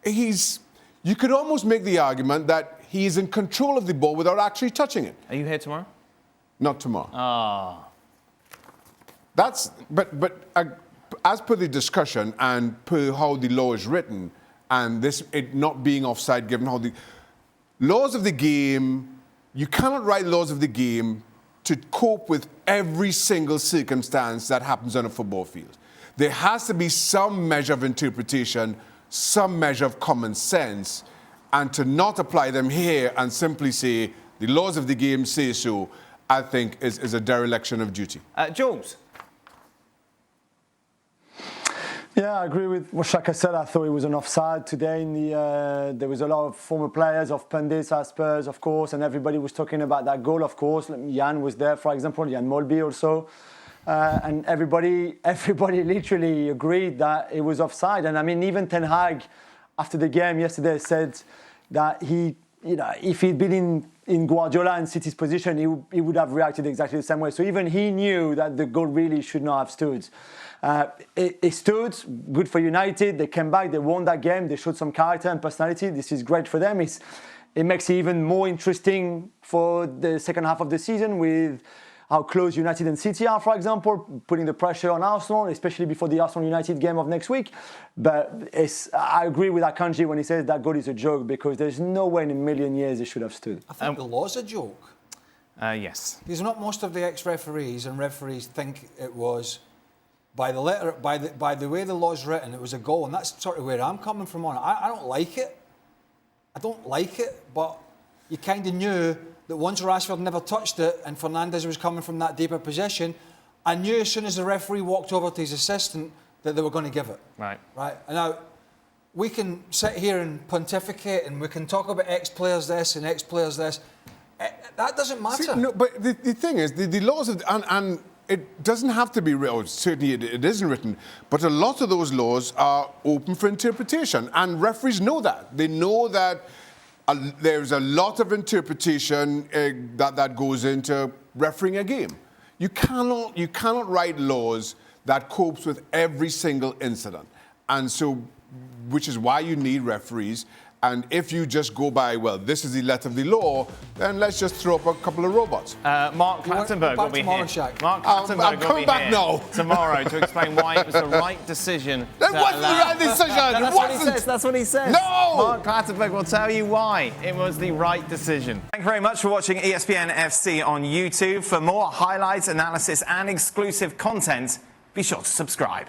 you could almost make the argument that he's in control of the ball without actually touching it. Are you here tomorrow? Not tomorrow. Ah. But as per the discussion and per how the law is written, and it not being offside given how the laws of the game, you cannot write laws of the game to cope with every single circumstance that happens on a football field. There has to be some measure of interpretation, some measure of common sense, and to not apply them here and simply say the laws of the game say so, I think is a dereliction of duty. Jules? Yeah, I agree with what Shaka said. I thought it was an offside today. There was a lot of former players, of pundits at Spurs, of course, and everybody was talking about that goal, of course. Jan was there, for example, Jan Molby also. And everybody literally agreed that it was offside. And I mean, even Ten Hag, after the game yesterday, said that if he'd been in Guardiola and City's position, he would have reacted exactly the same way. So even he knew that the goal really should not have stood. It stood, good for United. They came back, they won that game. They showed some character and personality. This is great for them. It makes it even more interesting for the second half of the season with how close United and City are, for example, putting the pressure on Arsenal, especially before the Arsenal-United game of next week. But I agree with Akanji when he says that goal is a joke, because there's no way in a million years it should have stood. I think the law's a joke. Yes. Because not most of the ex-referees and referees think it was, by the way the law's written, it was a goal. And that's sort of where I'm coming from on it. I don't like it. I don't like it, but you kind of knew that once Rashford never touched it and Fernandes was coming from that deeper position, I knew as soon as the referee walked over to his assistant that they were going to give it. Right. Right. And now, we can sit here and pontificate and we can talk about ex-players this and ex-players this. That doesn't matter. See, no, but the thing is, the laws, and it doesn't have to be written, certainly it isn't written, but a lot of those laws are open for interpretation, and referees know that. They know that there's a lot of interpretation that goes into refereeing a game. You cannot write laws that copes with every single incident, and so, which is why you need referees. And if you just go by, well, this is the letter of the law, then let's just throw up a couple of robots. Mark Clattenburg will be here. Mark Clattenburg I'm coming back now. Tomorrow to explain why it was the right decision. That wasn't the right decision. That's what he says. No! Mark Clattenburg will tell you why it was the right decision. Thank you very much for watching ESPN FC on YouTube. For more highlights, analysis and exclusive content, be sure to subscribe.